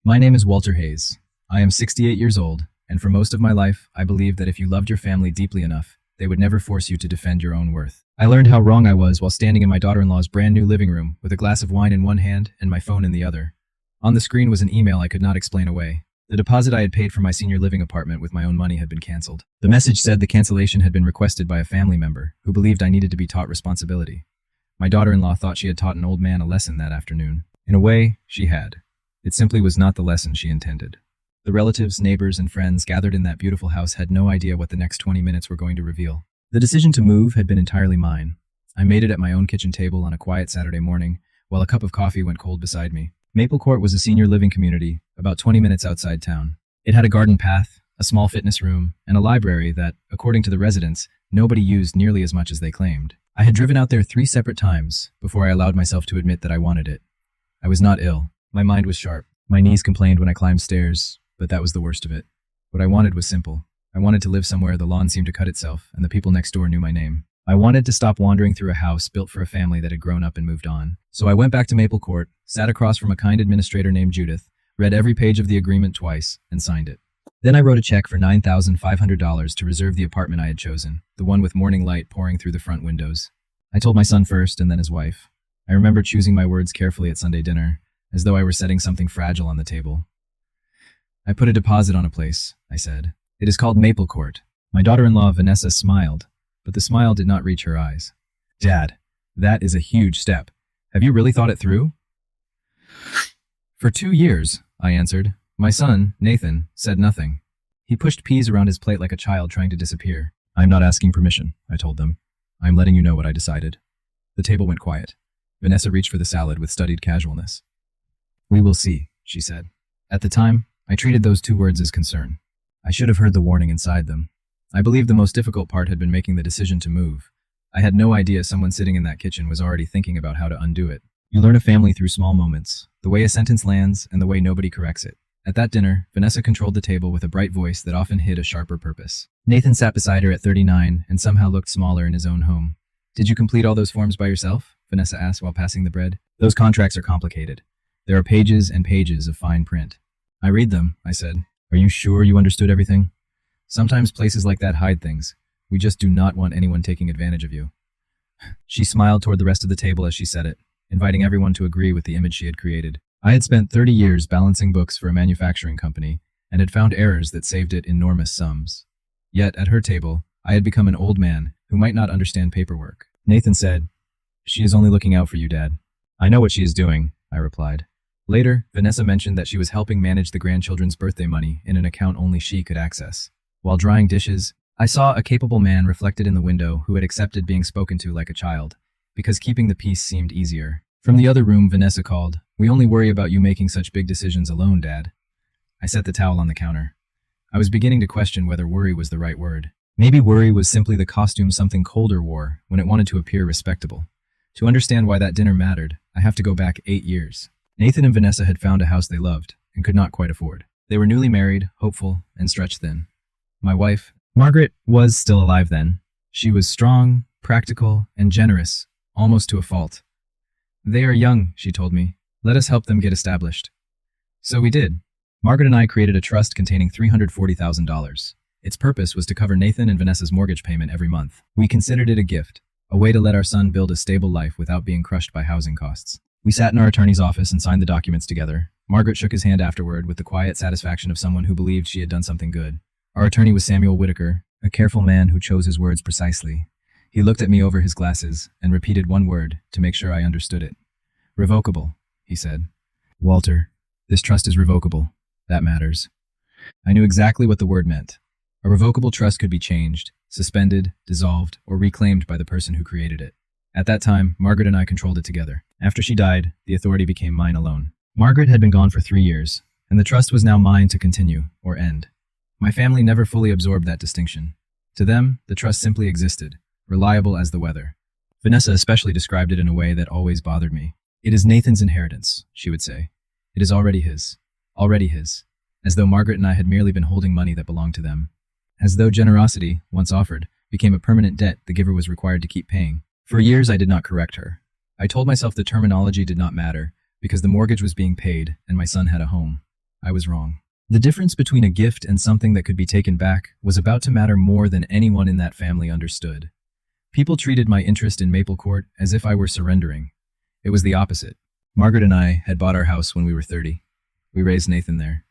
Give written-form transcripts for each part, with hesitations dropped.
My name is Walter Hayes. I am 68 years old, and for most of my life, I believed that if you loved your family deeply enough, they would never force you to defend your own worth. I learned how wrong I was while standing in my daughter-in-law's brand new living room with a glass of wine in one hand and my phone in the other. On the screen was an email I could not explain away. The deposit I had paid for my senior living apartment with my own money had been canceled. The message said the cancellation had been requested by a family member who believed I needed to be taught responsibility. My daughter-in-law thought she had taught an old man a lesson that afternoon. In a way, she had. It simply was not the lesson she intended. The relatives, neighbors, and friends gathered in that beautiful house had no idea what the next 20 minutes were going to reveal. The decision to move had been entirely mine. I made it at my own kitchen table on a quiet Saturday morning, while a cup of coffee went cold beside me. Maple Court was a senior living community, about 20 minutes outside town. It had a garden path, a small fitness room, and a library that, according to the residents, nobody used nearly as much as they claimed. I had driven out there 3 separate times before I allowed myself to admit that I wanted it. I was not ill. My mind was sharp. My knees complained when I climbed stairs, but that was the worst of it. What I wanted was simple. I wanted to live somewhere the lawn seemed to cut itself, and the people next door knew my name. I wanted to stop wandering through a house built for a family that had grown up and moved on. So I went back to Maple Court, sat across from a kind administrator named Judith, read every page of the agreement twice, and signed it. Then I wrote a check for $9,500 to reserve the apartment I had chosen, the one with morning light pouring through the front windows. I told my son first and then his wife. I remember choosing my words carefully at Sunday dinner, as though I were setting something fragile on the table. I put a deposit on a place, I said. It is called Maple Court. My daughter-in-law, Vanessa, smiled, but the smile did not reach her eyes. Dad, that is a huge step. Have you really thought it through? For 2 years, I answered. My son, Nathan, said nothing. He pushed peas around his plate like a child trying to disappear. I'm not asking permission, I told them. I'm letting you know what I decided. The table went quiet. Vanessa reached for the salad with studied casualness. We will see, she said. At the time, I treated those 2 words as concern. I should have heard the warning inside them. I believe the most difficult part had been making the decision to move. I had no idea someone sitting in that kitchen was already thinking about how to undo it. You learn a family through small moments, the way a sentence lands and the way nobody corrects it. At that dinner, Vanessa controlled the table with a bright voice that often hid a sharper purpose. Nathan sat beside her at 39 and somehow looked smaller in his own home. Did you complete all those forms by yourself? Vanessa asked while passing the bread. Those contracts are complicated. There are pages and pages of fine print. I read them, I said. Are you sure you understood everything? Sometimes places like that hide things. We just do not want anyone taking advantage of you. She smiled toward the rest of the table as she said it, inviting everyone to agree with the image she had created. I had spent 30 years balancing books for a manufacturing company and had found errors that saved it enormous sums. Yet, at her table, I had become an old man who might not understand paperwork. Nathan said, "She is only looking out for you, Dad." I know what she is doing, I replied. Later, Vanessa mentioned that she was helping manage the grandchildren's birthday money in an account only she could access. While drying dishes, I saw a capable man reflected in the window who had accepted being spoken to like a child, because keeping the peace seemed easier. From the other room, Vanessa called, "We only worry about you making such big decisions alone, Dad." I set the towel on the counter. I was beginning to question whether worry was the right word. Maybe worry was simply the costume something colder wore when it wanted to appear respectable. To understand why that dinner mattered, I have to go back 8 years. Nathan and Vanessa had found a house they loved and could not quite afford. They were newly married, hopeful, and stretched thin. My wife, Margaret, was still alive then. She was strong, practical, and generous, almost to a fault. They are young, she told me. Let us help them get established. So we did. Margaret and I created a trust containing $340,000. Its purpose was to cover Nathan and Vanessa's mortgage payment every month. We considered it a gift, a way to let our son build a stable life without being crushed by housing costs. We sat in our attorney's office and signed the documents together. Margaret shook his hand afterward with the quiet satisfaction of someone who believed she had done something good. Our attorney was Samuel Whitaker, a careful man who chose his words precisely. He looked at me over his glasses and repeated one word to make sure I understood it. Revocable, he said. Walter, this trust is revocable. That matters. I knew exactly what the word meant. A revocable trust could be changed, suspended, dissolved, or reclaimed by the person who created it. At that time, Margaret and I controlled it together. After she died, the authority became mine alone. Margaret had been gone for 3 years, and the trust was now mine to continue, or end. My family never fully absorbed that distinction. To them, the trust simply existed, reliable as the weather. Vanessa especially described it in a way that always bothered me. It is Nathan's inheritance, she would say. It is already his, as though Margaret and I had merely been holding money that belonged to them. As though generosity, once offered, became a permanent debt the giver was required to keep paying. For years I did not correct her. I told myself the terminology did not matter, because the mortgage was being paid and my son had a home. I was wrong. The difference between a gift and something that could be taken back was about to matter more than anyone in that family understood. People treated my interest in Maple Court as if I were surrendering. It was the opposite. Margaret and I had bought our house when we were 30. We raised Nathan there.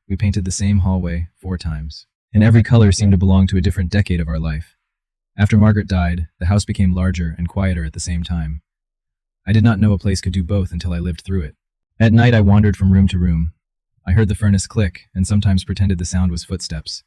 We painted the same hallway 4 times. And every color seemed to belong to a different decade of our life. After Margaret died, the house became larger and quieter at the same time. I did not know a place could do both until I lived through it. At night, I wandered from room to room. I heard the furnace click and sometimes pretended the sound was footsteps.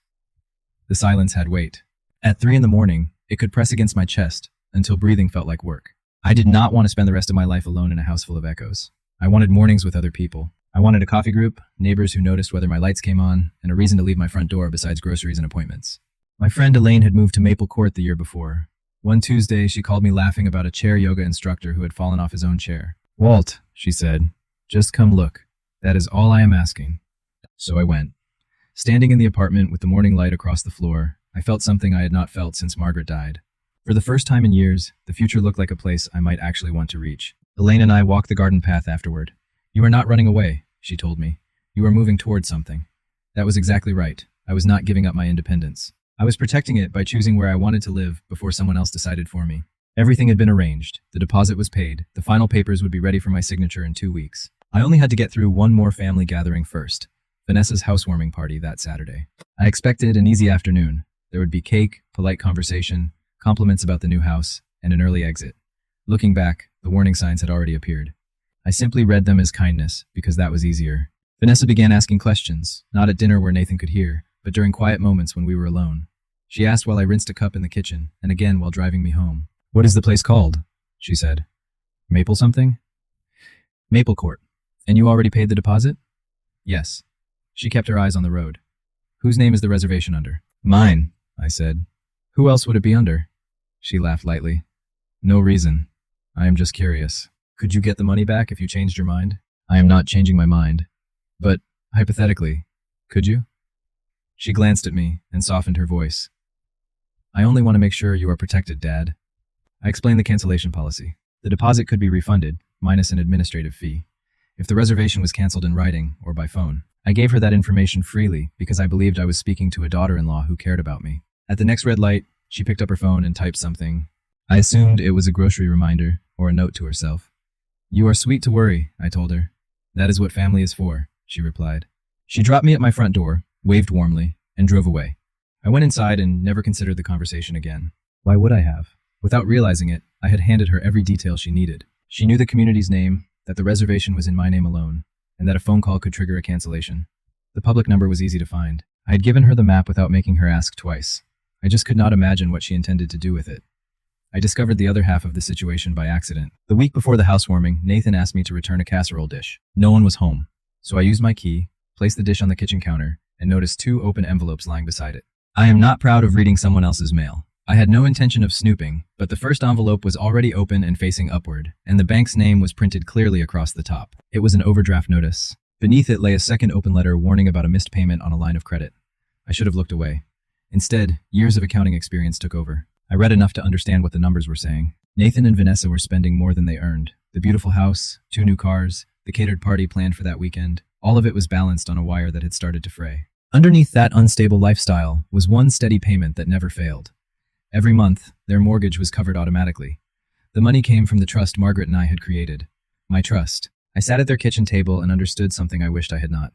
The silence had weight. At 3 in the morning, it could press against my chest until breathing felt like work. I did not want to spend the rest of my life alone in a house full of echoes. I wanted mornings with other people. I wanted a coffee group, neighbors who noticed whether my lights came on, and a reason to leave my front door besides groceries and appointments. My friend Elaine had moved to Maple Court the year before. One Tuesday, she called me laughing about a chair yoga instructor who had fallen off his own chair. "Walt," she said, "just come look. That is all I am asking." So I went. Standing in the apartment with the morning light across the floor, I felt something I had not felt since Margaret died. For the first time in years, the future looked like a place I might actually want to reach. Elaine and I walked the garden path afterward. "You are not running away," she told me. "You are moving towards something." That was exactly right. I was not giving up my independence. I was protecting it by choosing where I wanted to live before someone else decided for me. Everything had been arranged. The deposit was paid. The final papers would be ready for my signature in 2 weeks. I only had to get through one more family gathering first. Vanessa's housewarming party that Saturday. I expected an easy afternoon. There would be cake, polite conversation, compliments about the new house, and an early exit. Looking back, the warning signs had already appeared. I simply read them as kindness, because that was easier. Vanessa began asking questions, not at dinner where Nathan could hear, but during quiet moments when we were alone. She asked while I rinsed a cup in the kitchen, and again while driving me home. "What is the place called?" she said. "Maple something?" "Maple Court. And you already paid the deposit?" "Yes." She kept her eyes on the road. "Whose name is the reservation under?" "Mine," I said. "Who else would it be under?" She laughed lightly. "No reason. I am just curious. Could you get the money back if you changed your mind?" "I am not changing my mind. But, hypothetically, could you?" She glanced at me and softened her voice. "I only want to make sure you are protected, Dad." I explained the cancellation policy. The deposit could be refunded, minus an administrative fee, if the reservation was canceled in writing or by phone. I gave her that information freely because I believed I was speaking to a daughter-in-law who cared about me. At the next red light, she picked up her phone and typed something. I assumed it was a grocery reminder or a note to herself. "You are sweet to worry," I told her. "That is what family is for," she replied. She dropped me at my front door, waved warmly, and drove away. I went inside and never considered the conversation again. Why would I have? Without realizing it, I had handed her every detail she needed. She knew the community's name, that the reservation was in my name alone, and that a phone call could trigger a cancellation. The public number was easy to find. I had given her the map without making her ask twice. I just could not imagine what she intended to do with it. I discovered the other half of the situation by accident. The week before the housewarming, Nathan asked me to return a casserole dish. No one was home, so I used my key, placed the dish on the kitchen counter, and noticed 2 open envelopes lying beside it. I am not proud of reading someone else's mail. I had no intention of snooping, but the first envelope was already open and facing upward, and the bank's name was printed clearly across the top. It was an overdraft notice. Beneath it lay a second open letter warning about a missed payment on a line of credit. I should have looked away. Instead, years of accounting experience took over. I read enough to understand what the numbers were saying. Nathan and Vanessa were spending more than they earned. The beautiful house, 2 new cars, the catered party planned for that weekend, all of it was balanced on a wire that had started to fray. Underneath that unstable lifestyle was one steady payment that never failed. Every month, their mortgage was covered automatically. The money came from the trust Margaret and I had created. My trust. I sat at their kitchen table and understood something I wished I had not.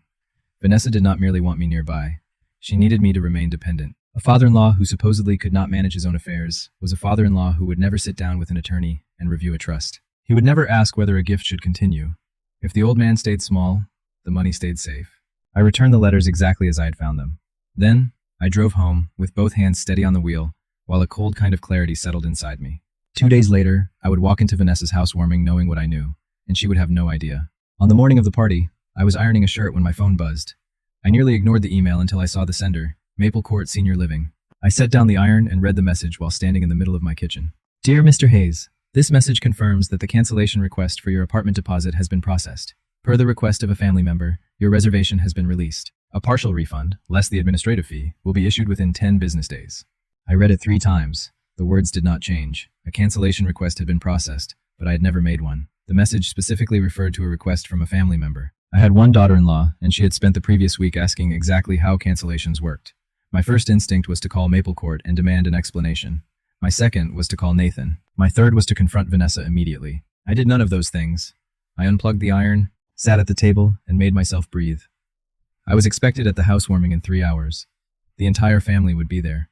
Vanessa did not merely want me nearby. She needed me to remain dependent. A father-in-law who supposedly could not manage his own affairs was a father-in-law who would never sit down with an attorney and review a trust. He would never ask whether a gift should continue. If the old man stayed small, the money stayed safe. I returned the letters exactly as I had found them. Then, I drove home, with both hands steady on the wheel, while a cold kind of clarity settled inside me. 2 days later, I would walk into Vanessa's housewarming knowing what I knew, and she would have no idea. On the morning of the party, I was ironing a shirt when my phone buzzed. I nearly ignored the email until I saw the sender, Maple Court Senior Living. I set down the iron and read the message while standing in the middle of my kitchen. "Dear Mr. Hayes, this message confirms that the cancellation request for your apartment deposit has been processed. Per the request of a family member, your reservation has been released. A partial refund, less the administrative fee, will be issued within 10 business days." I read it 3 times. The words did not change. A cancellation request had been processed, but I had never made one. The message specifically referred to a request from a family member. I had one daughter-in-law, and she had spent the previous week asking exactly how cancellations worked. My first instinct was to call Maple Court and demand an explanation. My second was to call Nathan. My third was to confront Vanessa immediately. I did none of those things. I unplugged the iron, sat at the table, and made myself breathe. I was expected at the housewarming in 3 hours. The entire family would be there.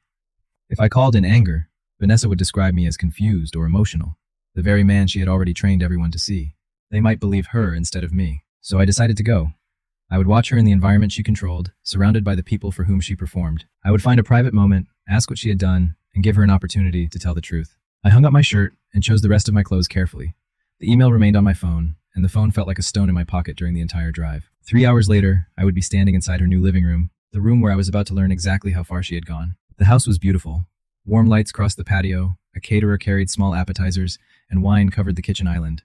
If I called in anger, Vanessa would describe me as confused or emotional, the very man she had already trained everyone to see. They might believe her instead of me. So I decided to go. I would watch her in the environment she controlled, surrounded by the people for whom she performed. I would find a private moment, ask what she had done, and give her an opportunity to tell the truth. I hung up my shirt and chose the rest of my clothes carefully. The email remained on my phone, and the phone felt like a stone in my pocket during the entire drive. 3 hours later, I would be standing inside her new living room, the room where I was about to learn exactly how far she had gone. The house was beautiful. Warm lights crossed the patio, a caterer carried small appetizers, and wine covered the kitchen island.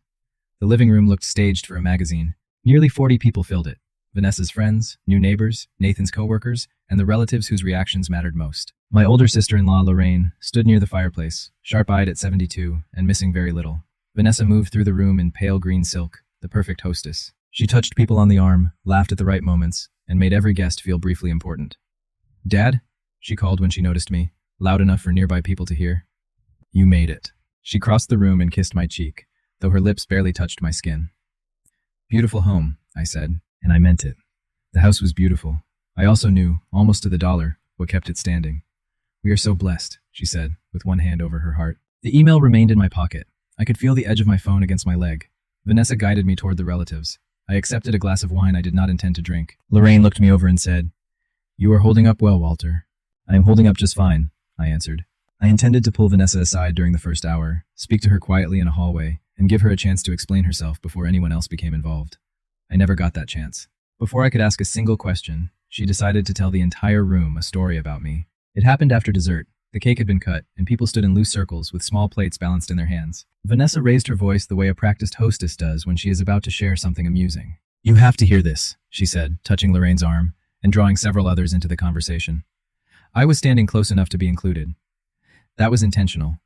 The living room looked staged for a magazine. Nearly 40 people filled it. Vanessa's friends, new neighbors, Nathan's coworkers, and the relatives whose reactions mattered most. My older sister-in-law, Lorraine, stood near the fireplace, sharp-eyed at 72 and missing very little. Vanessa moved through the room in pale green silk, the perfect hostess. She touched people on the arm, laughed at the right moments, and made every guest feel briefly important. "Dad?" she called when she noticed me, loud enough for nearby people to hear. "You made it." She crossed the room and kissed my cheek, though her lips barely touched my skin. "Beautiful home," I said, and I meant it. The house was beautiful. I also knew, almost to the dollar, what kept it standing. "We are so blessed," she said, with one hand over her heart. The email remained in my pocket. I could feel the edge of my phone against my leg. Vanessa guided me toward the relatives. I accepted a glass of wine I did not intend to drink. Lorraine looked me over and said, "You are holding up well, Walter." "I am holding up just fine," I answered. I intended to pull Vanessa aside during the first hour, speak to her quietly in a hallway, and give her a chance to explain herself before anyone else became involved. I never got that chance. Before I could ask a single question, she decided to tell the entire room a story about me. It happened after dessert. The cake had been cut, and people stood in loose circles with small plates balanced in their hands. Vanessa raised her voice the way a practiced hostess does when she is about to share something amusing. "You have to hear this," she said, touching Lorraine's arm and drawing several others into the conversation. I was standing close enough to be included. That was intentional.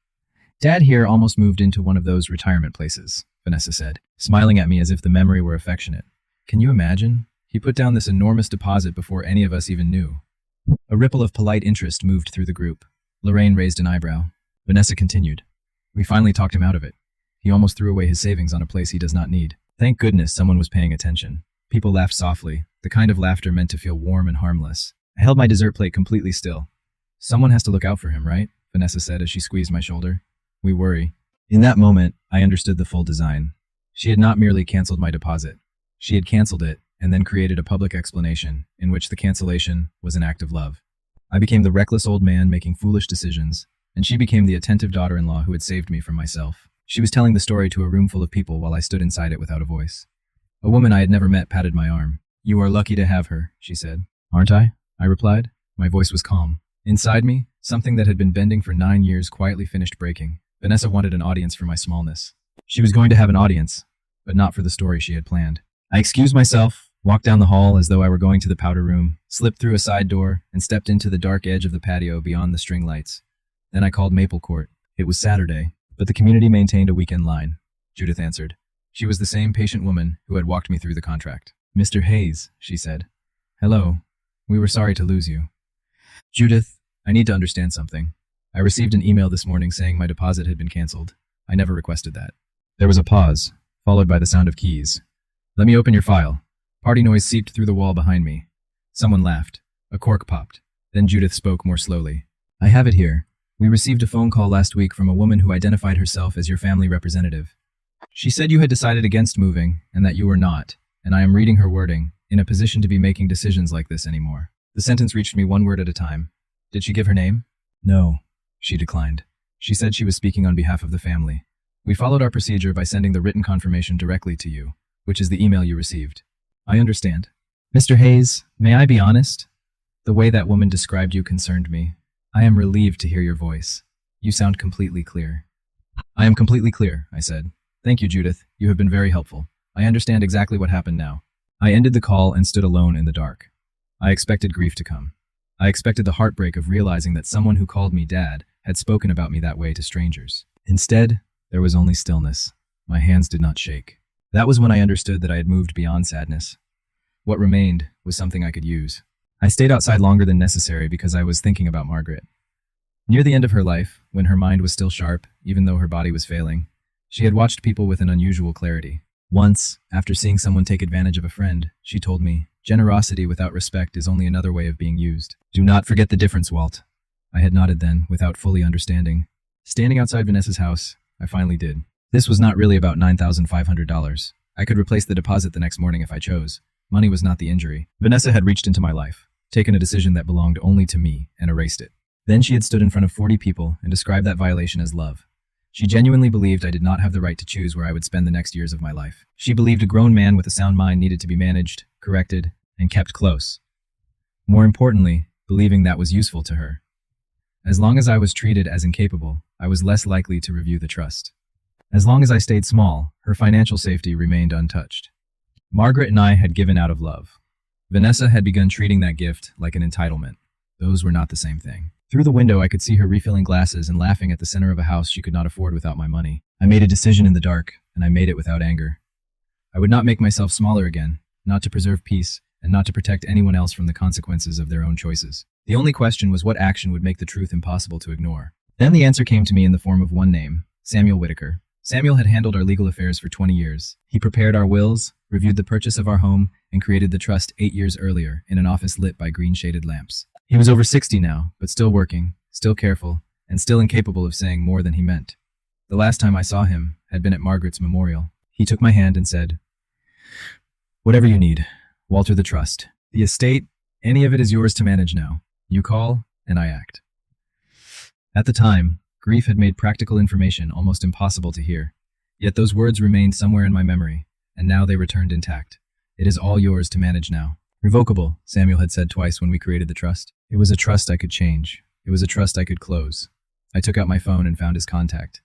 "Dad here almost moved into one of those retirement places," Vanessa said, smiling at me as if the memory were affectionate. "Can you imagine? He put down this enormous deposit before any of us even knew." A ripple of polite interest moved through the group. Lorraine raised an eyebrow. Vanessa continued. "We finally talked him out of it. He almost threw away his savings on a place he does not need. Thank goodness someone was paying attention." People laughed softly, the kind of laughter meant to feel warm and harmless. I held my dessert plate completely still. "Someone has to look out for him, right?" Vanessa said as she squeezed my shoulder. "We worry." In that moment, I understood the full design. She had not merely canceled my deposit. She had canceled it and then created a public explanation in which the cancellation was an act of love. I became the reckless old man making foolish decisions, and she became the attentive daughter-in-law who had saved me from myself. She was telling the story to a room full of people while I stood inside it without a voice. A woman I had never met patted my arm. "You are lucky to have her," she said. "Aren't I?" I replied. My voice was calm. Inside me, something that had been bending for 9 years quietly finished breaking. Vanessa wanted an audience for my smallness. She was going to have an audience, but not for the story she had planned. I excused myself, walked down the hall as though I were going to the powder room, slipped through a side door, and stepped into the dark edge of the patio beyond the string lights. Then I called Maple Court. It was Saturday, but the community maintained a weekend line. Judith answered. She was the same patient woman who had walked me through the contract. "Mr. Hayes," she said. "Hello. We were sorry to lose you." "Judith, I need to understand something. I received an email this morning saying my deposit had been canceled. I never requested that." There was a pause, followed by the sound of keys. "Let me open your file." Party noise seeped through the wall behind me. Someone laughed. A cork popped. Then Judith spoke more slowly. "I have it here. We received a phone call last week from a woman who identified herself as your family representative. She said you had decided against moving and that you were not, and I am reading her wording, in a position to be making decisions like this anymore." The sentence reached me one word at a time. "Did she give her name?" "No," she declined. "She said she was speaking on behalf of the family. We followed our procedure by sending the written confirmation directly to you, which is the email you received." "I understand." "Mr. Hayes, may I be honest? The way that woman described you concerned me. I am relieved to hear your voice. You sound completely clear." "I am completely clear," I said. "Thank you, Judith. You have been very helpful. I understand exactly what happened now." I ended the call and stood alone in the dark. I expected grief to come. I expected the heartbreak of realizing that someone who called me Dad had spoken about me that way to strangers. Instead, there was only stillness. My hands did not shake. That was when I understood that I had moved beyond sadness. What remained was something I could use. I stayed outside longer than necessary because I was thinking about Margaret. Near the end of her life, when her mind was still sharp, even though her body was failing, she had watched people with an unusual clarity. Once, after seeing someone take advantage of a friend, she told me, "Generosity without respect is only another way of being used. Do not forget the difference, Walt." I had nodded then, without fully understanding. Standing outside Vanessa's house, I finally did. This was not really about $9,500. I could replace the deposit the next morning if I chose. Money was not the injury. Vanessa had reached into my life, taken a decision that belonged only to me, and erased it. Then she had stood in front of 40 people and described that violation as love. She genuinely believed I did not have the right to choose where I would spend the next years of my life. She believed a grown man with a sound mind needed to be managed, corrected, and kept close. More importantly, believing that was useful to her. As long as I was treated as incapable, I was less likely to review the trust. As long as I stayed small, her financial safety remained untouched. Margaret and I had given out of love. Vanessa had begun treating that gift like an entitlement. Those were not the same thing. Through the window, I could see her refilling glasses and laughing at the center of a house she could not afford without my money. I made a decision in the dark, and I made it without anger. I would not make myself smaller again, not to preserve peace, and not to protect anyone else from the consequences of their own choices. The only question was what action would make the truth impossible to ignore. Then the answer came to me in the form of one name, Samuel Whitaker. Samuel had handled our legal affairs for 20 years. He prepared our wills, reviewed the purchase of our home, and created the trust 8 years earlier in an office lit by green-shaded lamps. He was over 60 now, but still working, still careful, and still incapable of saying more than he meant. The last time I saw him had been at Margaret's memorial. He took my hand and said, "Whatever you need, Walter the Trust. The estate, any of it is yours to manage now. You call, and I act." At the time, grief had made practical information almost impossible to hear. Yet those words remained somewhere in my memory, and now they returned intact. "It is all yours to manage now." Revocable, Samuel had said twice when we created the trust. It was a trust I could change. It was a trust I could close. I took out my phone and found his contact.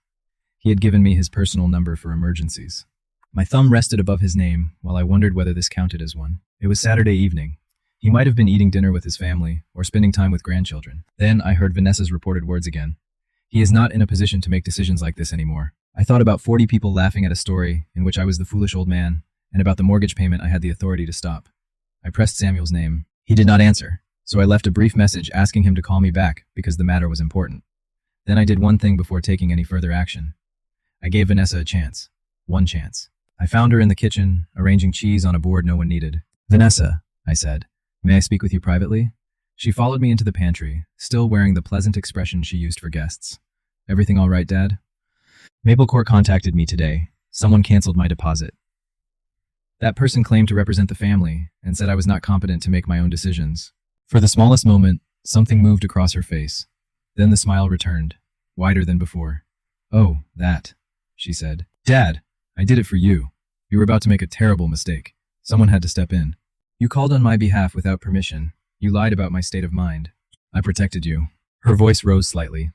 He had given me his personal number for emergencies. My thumb rested above his name while I wondered whether this counted as one. It was Saturday evening. He might have been eating dinner with his family or spending time with grandchildren. Then I heard Vanessa's reported words again. "He is not in a position to make decisions like this anymore." I thought about 40 people laughing at a story in which I was the foolish old man, and about the mortgage payment I had the authority to stop. I pressed Samuel's name. He did not answer, so I left a brief message asking him to call me back because the matter was important. Then I did one thing before taking any further action. I gave Vanessa a chance. One chance. I found her in the kitchen, arranging cheese on a board no one needed. "Vanessa," I said, "may I speak with you privately?" She followed me into the pantry, still wearing the pleasant expression she used for guests. "Everything all right, Dad?" "Maple Court contacted me today. Someone canceled my deposit. That person claimed to represent the family and said I was not competent to make my own decisions." For the smallest moment, something moved across her face. Then the smile returned, wider than before. "Oh, that," she said. "Dad, I did it for you. You were about to make a terrible mistake. Someone had to step in. You called on my behalf without permission. You lied about my state of mind. I protected you." Her voice rose slightly.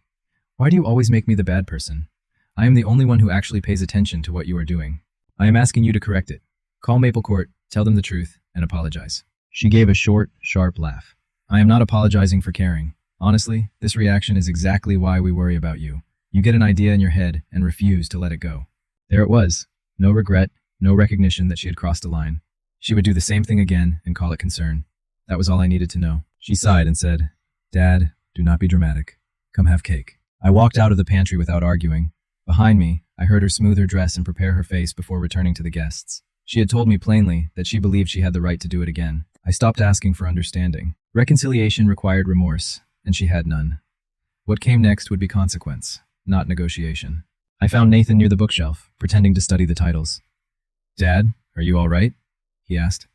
"Why do you always make me the bad person? I am the only one who actually pays attention to what you are doing. I am asking you to correct it. Call Maple Court, tell them the truth, and apologize." She gave a short, sharp laugh. "I am not apologizing for caring. Honestly, this reaction is exactly why we worry about you. You get an idea in your head and refuse to let it go." There it was. No regret, no recognition that she had crossed a line. She would do the same thing again and call it concern. That was all I needed to know. She sighed and said, "Dad, do not be dramatic. Come have cake." I walked out of the pantry without arguing. Behind me, I heard her smooth her dress and prepare her face before returning to the guests. She had told me plainly that she believed she had the right to do it again. I stopped asking for understanding. Reconciliation required remorse, and she had none. What came next would be consequence, not negotiation. I found Nathan near the bookshelf, pretending to study the titles. "Dad, are you all right?" he asked.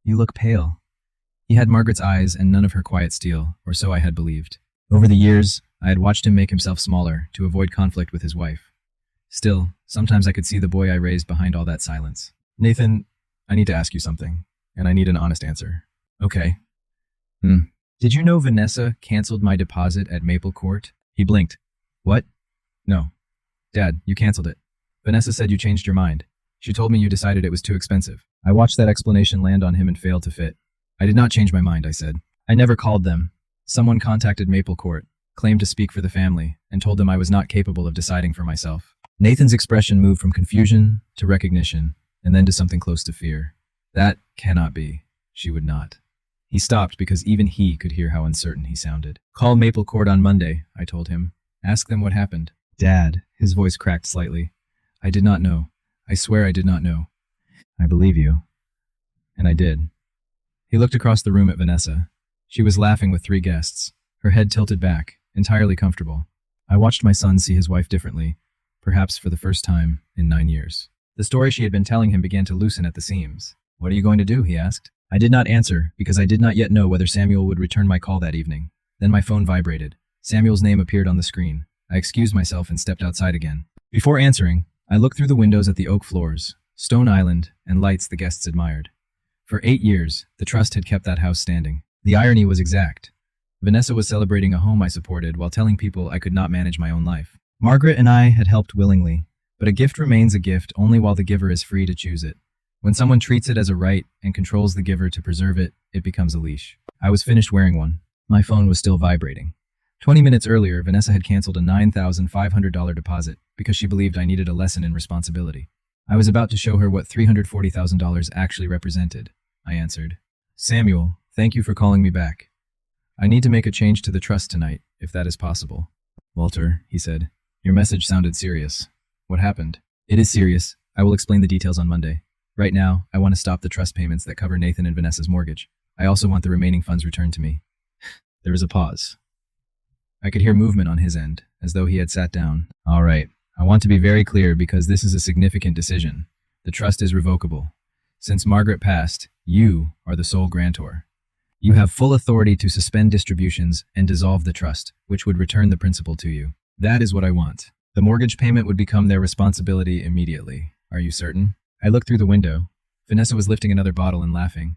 "You look pale." He had Margaret's eyes and none of her quiet steel, or so I had believed. Over the years, I had watched him make himself smaller to avoid conflict with his wife. Still, sometimes I could see the boy I raised behind all that silence. "Nathan, I need to ask you something, and I need an honest answer." "Okay." "Did you know Vanessa canceled my deposit at Maple Court?" He blinked. "What?" "No. Dad, you canceled it. Vanessa said you changed your mind. She told me you decided it was too expensive." I watched that explanation land on him and fail to fit. "I did not change my mind," I said. "I never called them. Someone contacted Maple Court, claimed to speak for the family, and told them I was not capable of deciding for myself." Nathan's expression moved from confusion to recognition, and then to something close to fear. "That cannot be." She would not. He stopped because even he could hear how uncertain he sounded. Call Maple Court on Monday, I told him. Ask them what happened. Dad, his voice cracked slightly. I did not know. I swear I did not know. I believe you. And I did. He looked across the room at Vanessa. She was laughing with 3 guests, her head tilted back, entirely comfortable. I watched my son see his wife differently, perhaps for the first time in 9 years. The story she had been telling him began to loosen at the seams. What are you going to do? He asked. I did not answer because I did not yet know whether Samuel would return my call that evening. Then my phone vibrated. Samuel's name appeared on the screen. I excused myself and stepped outside again. Before answering, I looked through the windows at the oak floors, Stone Island, and lights the guests admired. For 8 years, the trust had kept that house standing. The irony was exact. Vanessa was celebrating a home I supported while telling people I could not manage my own life. Margaret and I had helped willingly, but a gift remains a gift only while the giver is free to choose it. When someone treats it as a right and controls the giver to preserve it, it becomes a leash. I was finished wearing one. My phone was still vibrating. 20 minutes earlier, Vanessa had canceled a $9,500 deposit because she believed I needed a lesson in responsibility. I was about to show her what $340,000 actually represented. I answered. Samuel, thank you for calling me back. I need to make a change to the trust tonight, if that is possible. Walter, he said, your message sounded serious. What happened? It is serious. I will explain the details on Monday. Right now, I want to stop the trust payments that cover Nathan and Vanessa's mortgage. I also want the remaining funds returned to me. There was a pause. I could hear movement on his end, as though he had sat down. All right, I want to be very clear because this is a significant decision. The trust is revocable. Since Margaret passed, you are the sole grantor. You have full authority to suspend distributions and dissolve the trust, which would return the principal to you. That is what I want. The mortgage payment would become their responsibility immediately. Are you certain? I looked through the window. Vanessa was lifting another bottle and laughing.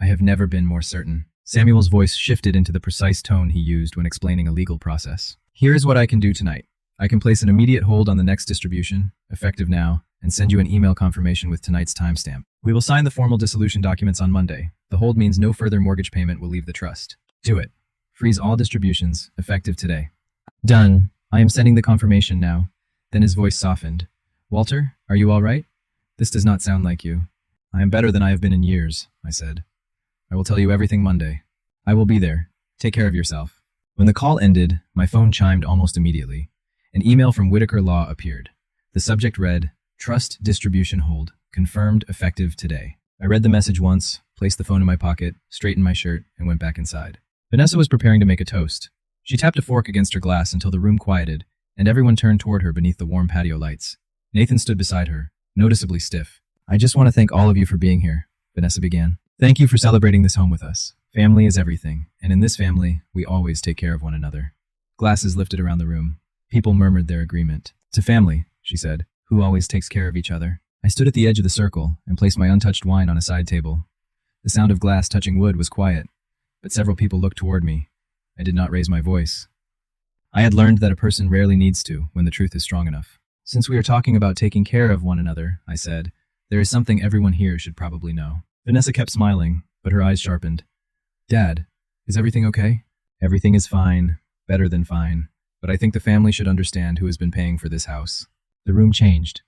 I have never been more certain. Samuel's voice shifted into the precise tone he used when explaining a legal process. Here is what I can do tonight. I can place an immediate hold on the next distribution, effective now, and send you an email confirmation with tonight's timestamp. We will sign the formal dissolution documents on Monday. The hold means no further mortgage payment will leave the trust. Do it. Freeze all distributions, effective today. Done. I am sending the confirmation now. Then his voice softened. Walter, are you all right? This does not sound like you. I am better than I have been in years, I said. I will tell you everything Monday. I will be there. Take care of yourself. When the call ended, my phone chimed almost immediately. An email from Whitaker Law appeared. The subject read, Trust Distribution Hold, confirmed effective today. I read the message once, placed the phone in my pocket, straightened my shirt, and went back inside. Vanessa was preparing to make a toast. She tapped a fork against her glass until the room quieted, and everyone turned toward her beneath the warm patio lights. Nathan stood beside her, noticeably stiff. I just want to thank all of you for being here, Vanessa began. Thank you for celebrating this home with us. Family is everything, and in this family, we always take care of one another. Glasses lifted around the room. People murmured their agreement. It's a family, she said, who always takes care of each other. I stood at the edge of the circle and placed my untouched wine on a side table. The sound of glass touching wood was quiet, but several people looked toward me. I did not raise my voice. I had learned that a person rarely needs to when the truth is strong enough. Since we are talking about taking care of one another, I said, there is something everyone here should probably know. Vanessa kept smiling, but her eyes sharpened. Dad, is everything okay? Everything is fine, better than fine, but I think the family should understand who has been paying for this house. The room changed.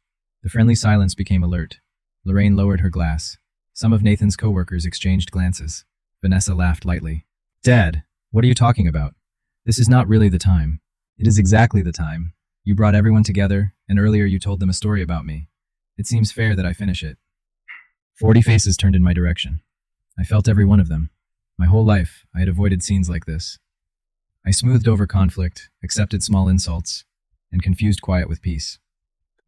The friendly silence became alert. Lorraine lowered her glass. Some of Nathan's coworkers exchanged glances. Vanessa laughed lightly. Dad, what are you talking about? This is not really the time. It is exactly the time. You brought everyone together, and earlier you told them a story about me. It seems fair that I finish it. 40 faces turned in my direction. I felt every one of them. My whole life, I had avoided scenes like this. I smoothed over conflict, accepted small insults, and confused quiet with peace.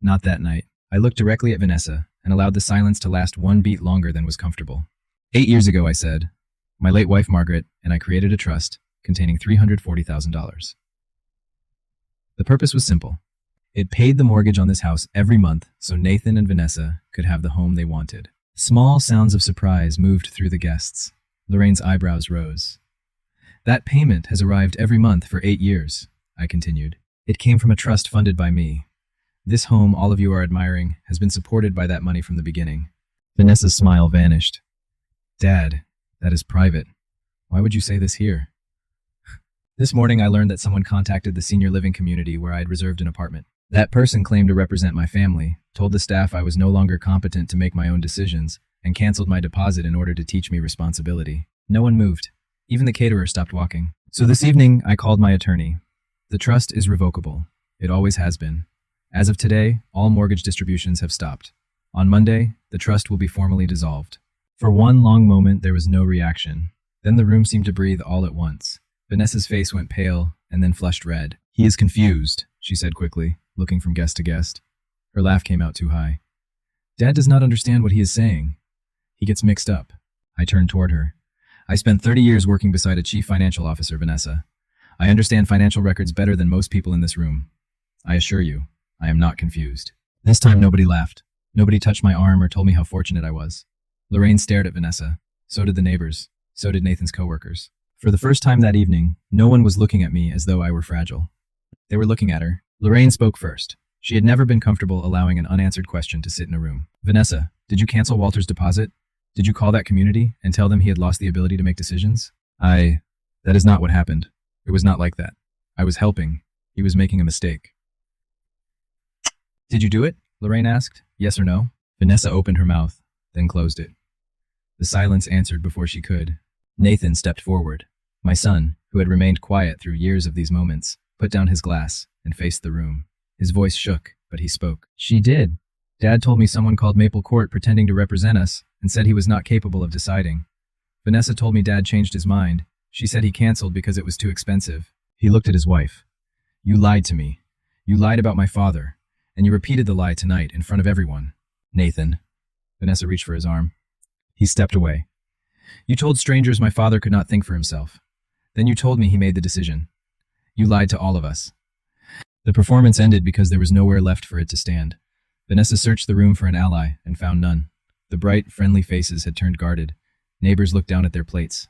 Not that night. I looked directly at Vanessa and allowed the silence to last one beat longer than was comfortable. 8 years ago, I said, my late wife Margaret and I created a trust containing $340,000. The purpose was simple. It paid the mortgage on this house every month so Nathan and Vanessa could have the home they wanted. Small sounds of surprise moved through the guests. Lorraine's eyebrows rose. That payment has arrived every month for 8 years, I continued. It came from a trust funded by me. This home all of you are admiring has been supported by that money from the beginning. Vanessa's smile vanished. Dad, that is private. Why would you say this here? This morning I learned that someone contacted the senior living community where I had reserved an apartment. That person claimed to represent my family, told the staff I was no longer competent to make my own decisions, and canceled my deposit in order to teach me responsibility. No one moved. Even the caterer stopped walking. So this evening, I called my attorney. The trust is revocable. It always has been. As of today, all mortgage distributions have stopped. On Monday, the trust will be formally dissolved. For one long moment, there was no reaction. Then the room seemed to breathe all at once. Vanessa's face went pale and then flushed red. He is confused, she said quickly, looking from guest to guest. Her laugh came out too high. Dad does not understand what he is saying. He gets mixed up. I turned toward her. I spent 30 years working beside a chief financial officer, Vanessa. I understand financial records better than most people in this room. I assure you, I am not confused. This time nobody laughed. Nobody touched my arm or told me how fortunate I was. Lorraine stared at Vanessa. So did the neighbors. So did Nathan's coworkers. For the first time that evening, no one was looking at me as though I were fragile. They were looking at her. Lorraine spoke first. She had never been comfortable allowing an unanswered question to sit in a room. Vanessa, did you cancel Walter's deposit? Did you call that community and tell them he had lost the ability to make decisions? That is not what happened. It was not like that. I was helping. He was making a mistake. Did you do it? Lorraine asked. Yes or no? Vanessa opened her mouth, then closed it. The silence answered before she could. Nathan stepped forward. My son, who had remained quiet through years of these moments, put down his glass and faced the room. His voice shook, but he spoke. She did. Dad told me someone called Maple Court pretending to represent us and said he was not capable of deciding. Vanessa told me Dad changed his mind. She said he canceled because it was too expensive. He looked at his wife. You lied to me. You lied about my father, and you repeated the lie tonight in front of everyone. Nathan. Vanessa reached for his arm. He stepped away. You told strangers my father could not think for himself. Then you told me he made the decision. You lied to all of us. The performance ended because there was nowhere left for it to stand. Vanessa searched the room for an ally and found none. The bright, friendly faces had turned guarded. Neighbors looked down at their plates.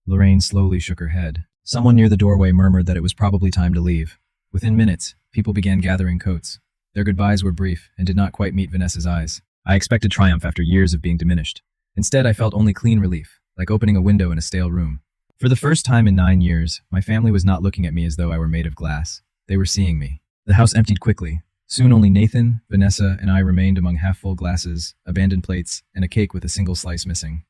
Lorraine slowly shook her head. Someone near the doorway murmured that it was probably time to leave. Within minutes, people began gathering coats. Their goodbyes were brief and did not quite meet Vanessa's eyes. I expected triumph after years of being diminished. Instead, I felt only clean relief, like opening a window in a stale room. For the first time in 9 years, my family was not looking at me as though I were made of glass. They were seeing me. The house emptied quickly. Soon only Nathan, Vanessa, and I remained among half-full glasses, abandoned plates, and a cake with a single slice missing.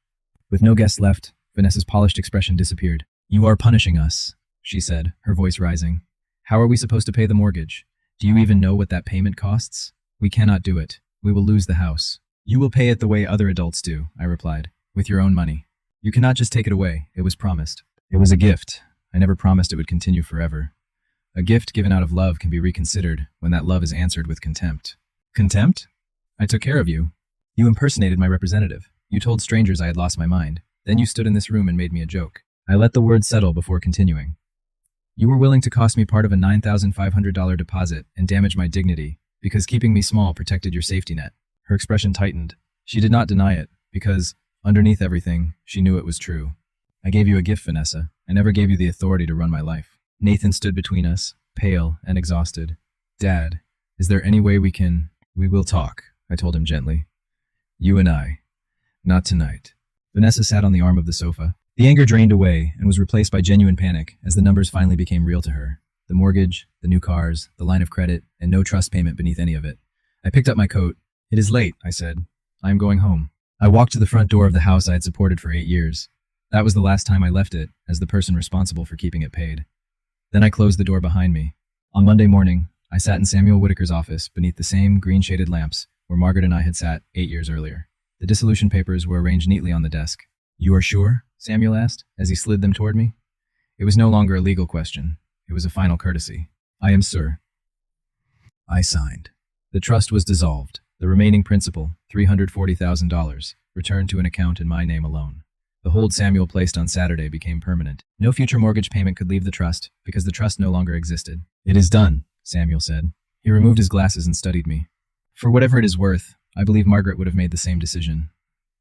With no guests left, Vanessa's polished expression disappeared. You are punishing us, she said, her voice rising. How are we supposed to pay the mortgage? Do you even know what that payment costs? We cannot do it. We will lose the house. You will pay it the way other adults do, I replied, with your own money. You cannot just take it away. It was promised. It was a gift. I never promised it would continue forever. A gift given out of love can be reconsidered when that love is answered with contempt. Contempt? I took care of you. You impersonated my representative. You told strangers I had lost my mind. Then you stood in this room and made me a joke. I let the words settle before continuing. You were willing to cost me part of a $9,500 deposit and damage my dignity because keeping me small protected your safety net. Her expression tightened. She did not deny it because, underneath everything, she knew it was true. I gave you a gift, Vanessa. I never gave you the authority to run my life. Nathan stood between us, pale and exhausted. Dad, is there any way we will talk, I told him gently. You and I. Not tonight. Vanessa sat on the arm of the sofa. The anger drained away and was replaced by genuine panic as the numbers finally became real to her. The mortgage, the new cars, the line of credit, and no trust payment beneath any of it. I picked up my coat. It is late, I said. I am going home. I walked to the front door of the house I had supported for 8 years. That was the last time I left it as the person responsible for keeping it paid. Then I closed the door behind me. On Monday morning, I sat in Samuel Whitaker's office beneath the same green-shaded lamps where Margaret and I had sat 8 years earlier. The dissolution papers were arranged neatly on the desk. You are sure? Samuel asked as he slid them toward me. It was no longer a legal question. It was a final courtesy. I am sir. I signed. The trust was dissolved. The remaining principal, $340,000, returned to an account in my name alone. The hold Samuel placed on Saturday became permanent. No future mortgage payment could leave the trust because the trust no longer existed. It is done, Samuel said. He removed his glasses and studied me. For whatever it is worth, I believe Margaret would have made the same decision.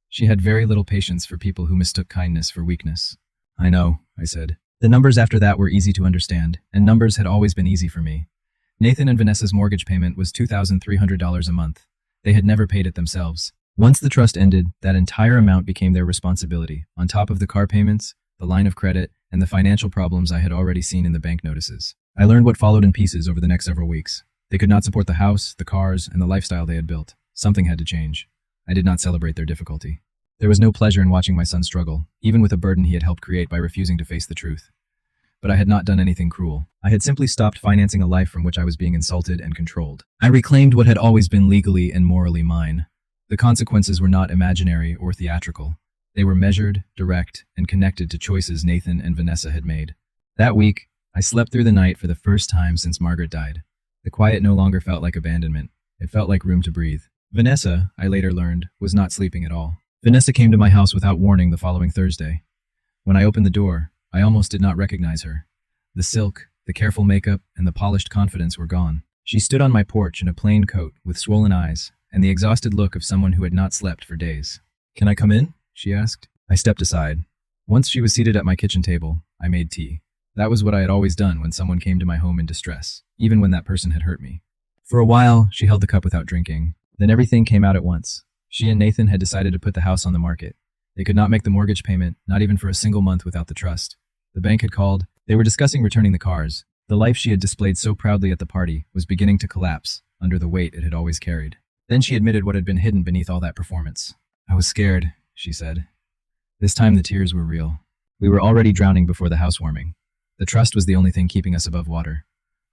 She had very little patience for people who mistook kindness for weakness. I know, I said. The numbers after that were easy to understand, and numbers had always been easy for me. Nathan and Vanessa's mortgage payment was $2,300 a month. They had never paid it themselves. Once the trust ended, that entire amount became their responsibility, on top of the car payments, the line of credit, and the financial problems I had already seen in the bank notices. I learned what followed in pieces over the next several weeks. They could not support the house, the cars, and the lifestyle they had built. Something had to change. I did not celebrate their difficulty. There was no pleasure in watching my son struggle, even with a burden he had helped create by refusing to face the truth. But I had not done anything cruel. I had simply stopped financing a life from which I was being insulted and controlled. I reclaimed what had always been legally and morally mine. The consequences were not imaginary or theatrical. They were measured, direct, and connected to choices Nathan and Vanessa had made. That week, I slept through the night for the first time since Margaret died. The quiet no longer felt like abandonment. It felt like room to breathe. Vanessa, I later learned, was not sleeping at all. Vanessa came to my house without warning the following Thursday. When I opened the door, I almost did not recognize her. The silk, the careful makeup, and the polished confidence were gone. She stood on my porch in a plain coat with swollen eyes and the exhausted look of someone who had not slept for days. "Can I come in?" she asked. I stepped aside. Once she was seated at my kitchen table, I made tea. That was what I had always done when someone came to my home in distress, even when that person had hurt me. For a while, she held the cup without drinking. Then everything came out at once. She and Nathan had decided to put the house on the market. They could not make the mortgage payment, not even for a single month without the trust. The bank had called. They were discussing returning the cars. The life she had displayed so proudly at the party was beginning to collapse under the weight it had always carried. Then she admitted what had been hidden beneath all that performance. "I was scared," she said. This time the tears were real. We were already drowning before the housewarming. The trust was the only thing keeping us above water.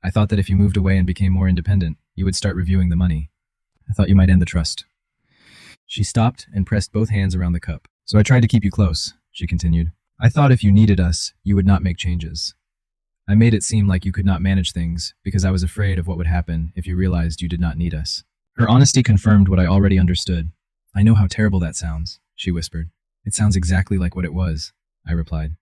I thought that if you moved away and became more independent, you would start reviewing the money. I thought you might end the trust. She stopped and pressed both hands around the cup. "So I tried to keep you close," she continued. "I thought if you needed us, you would not make changes. I made it seem like you could not manage things because I was afraid of what would happen if you realized you did not need us." Her honesty confirmed what I already understood. "I know how terrible that sounds," she whispered. "It sounds exactly like what it was," I replied.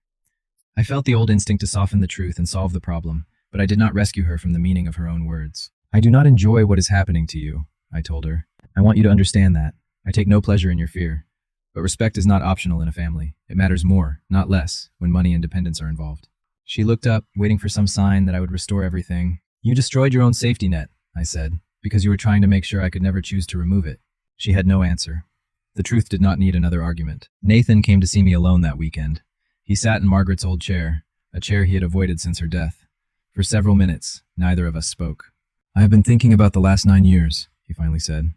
I felt the old instinct to soften the truth and solve the problem, but I did not rescue her from the meaning of her own words. "I do not enjoy what is happening to you," I told her. "I want you to understand that. I take no pleasure in your fear. But respect is not optional in a family. It matters more, not less, when money and dependence are involved." She looked up, waiting for some sign that I would restore everything. "You destroyed your own safety net," I said, "because you were trying to make sure I could never choose to remove it." She had no answer. The truth did not need another argument. Nathan came to see me alone that weekend. He sat in Margaret's old chair, a chair he had avoided since her death. For several minutes, neither of us spoke. "I have been thinking about the last 9 years, he finally said.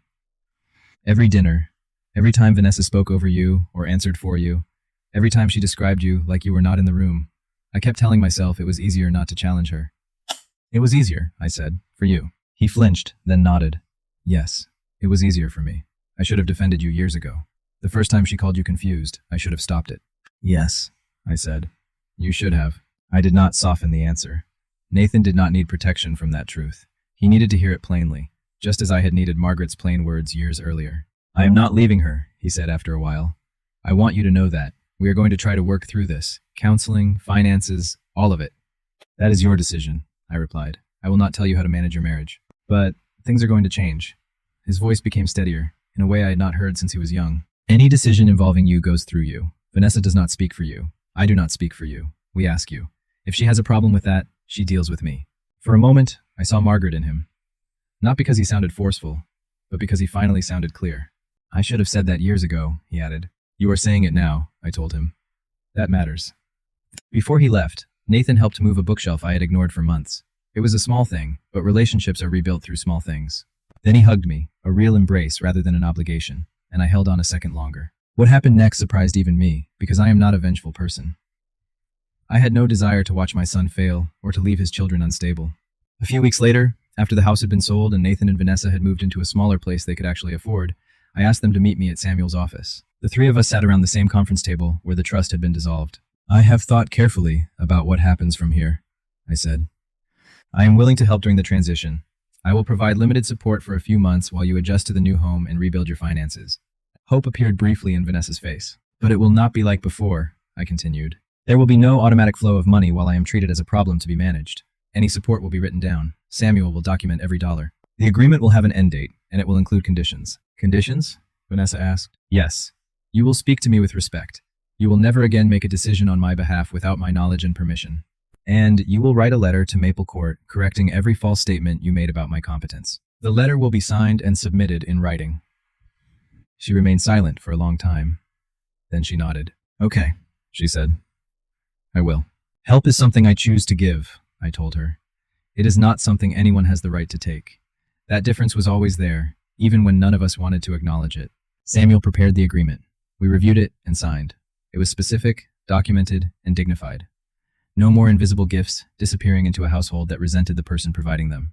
"Every dinner, every time Vanessa spoke over you or answered for you, every time she described you like you were not in the room, I kept telling myself it was easier not to challenge her." "It was easier," I said, "for you." He flinched, then nodded. "Yes, it was easier for me. I should have defended you years ago. The first time she called you confused, I should have stopped it." "Yes," I said. "You should have." I did not soften the answer. Nathan did not need protection from that truth. He needed to hear it plainly, just as I had needed Margaret's plain words years earlier. "I am not leaving her," he said after a while. "I want you to know that. We are going to try to work through this. Counseling, finances, all of it." "That is your decision," I replied. "I will not tell you how to manage your marriage. But things are going to change." His voice became steadier, in a way I had not heard since he was young. "Any decision involving you goes through you. Vanessa does not speak for you. I do not speak for you. We ask you. If she has a problem with that, she deals with me." For a moment, I saw Margaret in him. Not because he sounded forceful, but because he finally sounded clear. "I should have said that years ago," he added. "You are saying it now," I told him. "That matters." Before he left, Nathan helped move a bookshelf I had ignored for months. It was a small thing, but relationships are rebuilt through small things. Then he hugged me, a real embrace rather than an obligation, and I held on a second longer. What happened next surprised even me, because I am not a vengeful person. I had no desire to watch my son fail or to leave his children unstable. A few weeks later, after the house had been sold and Nathan and Vanessa had moved into a smaller place they could actually afford, I asked them to meet me at Samuel's office. The three of us sat around the same conference table where the trust had been dissolved. "I have thought carefully about what happens from here," I said. "I am willing to help during the transition. I will provide limited support for a few months while you adjust to the new home and rebuild your finances." Hope appeared briefly in Vanessa's face. "But it will not be like before," I continued. "There will be no automatic flow of money while I am treated as a problem to be managed. Any support will be written down. Samuel will document every dollar. The agreement will have an end date, and it will include conditions." "Conditions?" Vanessa asked. "Yes. You will speak to me with respect. You will never again make a decision on my behalf without my knowledge and permission. And you will write a letter to Maple Court correcting every false statement you made about my competence. The letter will be signed and submitted in writing." She remained silent for a long time. Then she nodded. "Okay," she said. "I will." "Help is something I choose to give," I told her. "It is not something anyone has the right to take. That difference was always there, even when none of us wanted to acknowledge it. Samuel prepared the agreement. We reviewed it and signed. It was specific, documented, and dignified. No more invisible gifts disappearing into a household that resented the person providing them.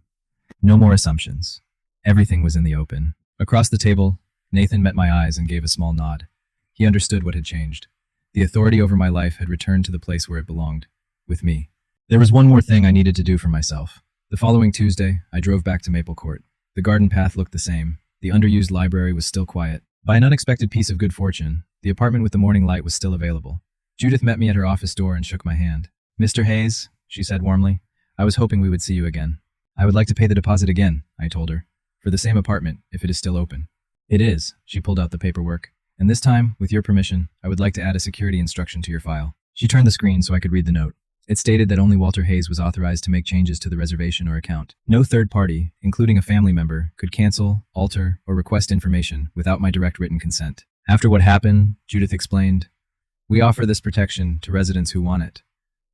No more assumptions. Everything was in the open. Across the table, Nathan met my eyes and gave a small nod. He understood what had changed. The authority over my life had returned to the place where it belonged, with me. There was one more thing I needed to do for myself. The following Tuesday, I drove back to Maple Court. The garden path looked the same. The underused library was still quiet. By an unexpected piece of good fortune, the apartment with the morning light was still available. Judith met me at her office door and shook my hand. "Mr. Hayes," she said warmly, "I was hoping we would see you again." "I would like to pay the deposit again," I told her, "for the same apartment, if it is still open." "It is," she pulled out the paperwork. "And this time, with your permission, I would like to add a security instruction to your file." She turned the screen so I could read the note. It stated that only Walter Hayes was authorized to make changes to the reservation or account. No third party, including a family member, could cancel, alter, or request information without my direct written consent. "After what happened," Judith explained, "we offer this protection to residents who want it.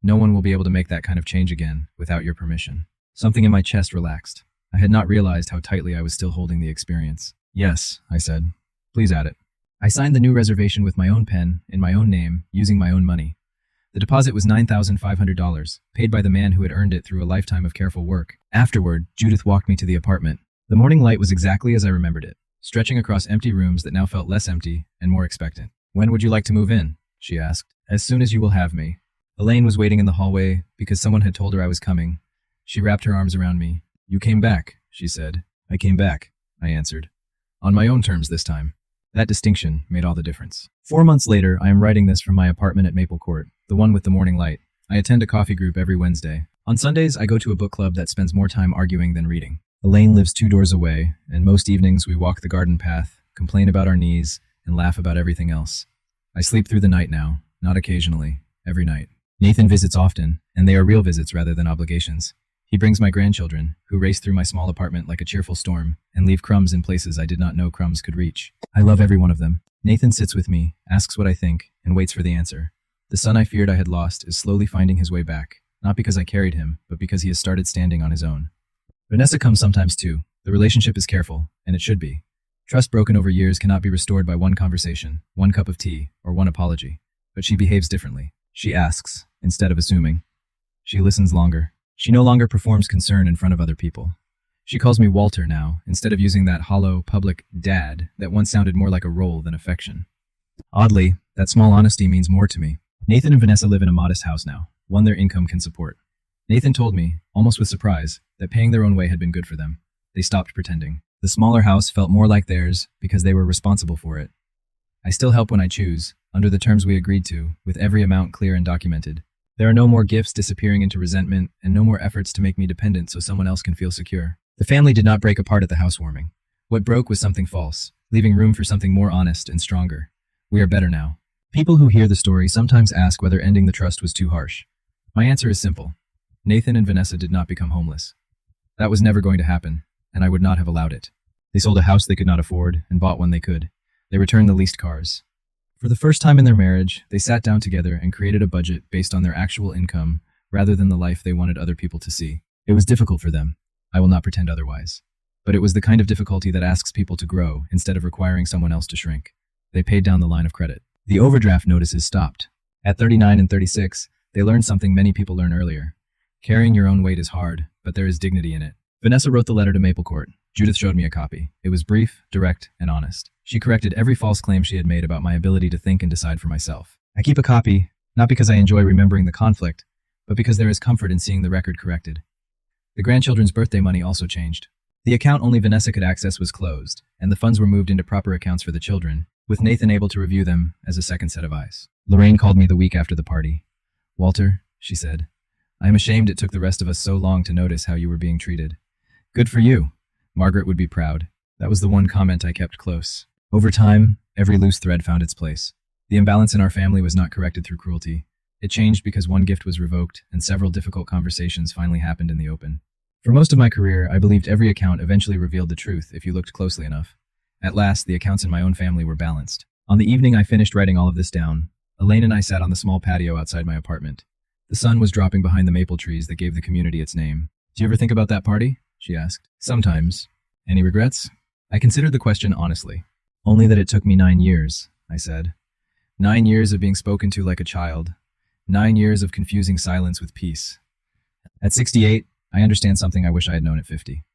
No one will be able to make that kind of change again without your permission." Something in my chest relaxed. I had not realized how tightly I was still holding the experience. "Yes," I said. "Please add it." I signed the new reservation with my own pen, in my own name, using my own money. The deposit was $9,500, paid by the man who had earned it through a lifetime of careful work. Afterward, Judith walked me to the apartment. The morning light was exactly as I remembered it, stretching across empty rooms that now felt less empty and more expectant. "When would you like to move in?" she asked. "As soon as you will have me." Elaine was waiting in the hallway because someone had told her I was coming. She wrapped her arms around me. "You came back," she said. "I came back," I answered. "On my own terms this time." That distinction made all the difference. 4 months later, I am writing this from my apartment at Maple Court, the one with the morning light. I attend a coffee group every Wednesday. On Sundays, I go to a book club that spends more time arguing than reading. Elaine lives 2 doors away, and most evenings we walk the garden path, complain about our knees, and laugh about everything else. I sleep through the night now, not occasionally, every night. Nathan visits often, and they are real visits rather than obligations. He brings my grandchildren, who race through my small apartment like a cheerful storm, and leave crumbs in places I did not know crumbs could reach. I love every one of them. Nathan sits with me, asks what I think, and waits for the answer. The son I feared I had lost is slowly finding his way back, not because I carried him, but because he has started standing on his own. Vanessa comes sometimes too. The relationship is careful, and it should be. Trust broken over years cannot be restored by one conversation, one cup of tea, or one apology. But she behaves differently. She asks, instead of assuming. She listens longer. She no longer performs concern in front of other people. She calls me Walter now, instead of using that hollow, public dad that once sounded more like a role than affection. Oddly, that small honesty means more to me. Nathan and Vanessa live in a modest house now, one their income can support. Nathan told me, almost with surprise, that paying their own way had been good for them. They stopped pretending. The smaller house felt more like theirs because they were responsible for it. I still help when I choose, under the terms we agreed to, with every amount clear and documented. There are no more gifts disappearing into resentment, and no more efforts to make me dependent so someone else can feel secure. The family did not break apart at the housewarming. What broke was something false, leaving room for something more honest and stronger. We are better now. People who hear the story sometimes ask whether ending the trust was too harsh. My answer is simple. Nathan and Vanessa did not become homeless. That was never going to happen, and I would not have allowed it. They sold a house they could not afford and bought one they could. They returned the leased cars. For the first time in their marriage, they sat down together and created a budget based on their actual income rather than the life they wanted other people to see. It was difficult for them. I will not pretend otherwise. But it was the kind of difficulty that asks people to grow instead of requiring someone else to shrink. They paid down the line of credit. The overdraft notices stopped. At 39 and 36, they learned something many people learn earlier. Carrying your own weight is hard, but there is dignity in it. Vanessa wrote the letter to Maple Court. Judith showed me a copy. It was brief, direct, and honest. She corrected every false claim she had made about my ability to think and decide for myself. I keep a copy, not because I enjoy remembering the conflict, but because there is comfort in seeing the record corrected. The grandchildren's birthday money also changed. The account only Vanessa could access was closed, and the funds were moved into proper accounts for the children, with Nathan able to review them as a second set of eyes. Lorraine called me the week after the party. "Walter," she said, "I am ashamed it took the rest of us so long to notice how you were being treated." "Good for you." Margaret would be proud. That was the one comment I kept close. Over time, every loose thread found its place. The imbalance in our family was not corrected through cruelty. It changed because one gift was revoked, and several difficult conversations finally happened in the open. For most of my career, I believed every account eventually revealed the truth if you looked closely enough. At last, the accounts in my own family were balanced. On the evening I finished writing all of this down, Elaine and I sat on the small patio outside my apartment. The sun was dropping behind the maple trees that gave the community its name. "Do you ever think about that party?" she asked. "Sometimes. Any regrets?" I considered the question honestly. Only that it took me 9 years, I said. 9 years of being spoken to like a child. 9 years of confusing silence with peace. At 68, I understand something I wish I had known at 50.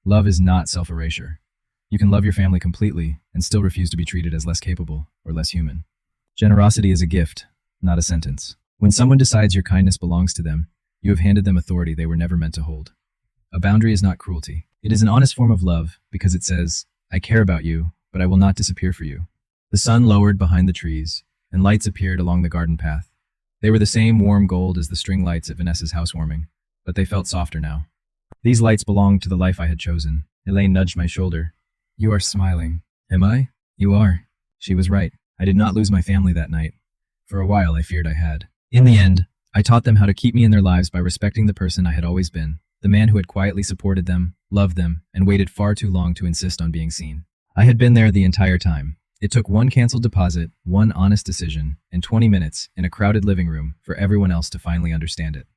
Love is not self-erasure. You can love your family completely and still refuse to be treated as less capable or less human. Generosity is a gift, not a sentence. When someone decides your kindness belongs to them, you have handed them authority they were never meant to hold. A boundary is not cruelty. It is an honest form of love because it says, I care about you, but I will not disappear for you. The sun lowered behind the trees, and lights appeared along the garden path. They were the same warm gold as the string lights at Vanessa's housewarming, but they felt softer now. These lights belonged to the life I had chosen. Elaine nudged my shoulder. You are smiling. Am I? You are. She was right. I did not lose my family that night. For a while, I feared I had. In the end, I taught them how to keep me in their lives by respecting the person I had always been, the man who had quietly supported them, loved them, and waited far too long to insist on being seen. I had been there the entire time. It took one canceled deposit, one honest decision, and 20 minutes in a crowded living room for everyone else to finally understand it.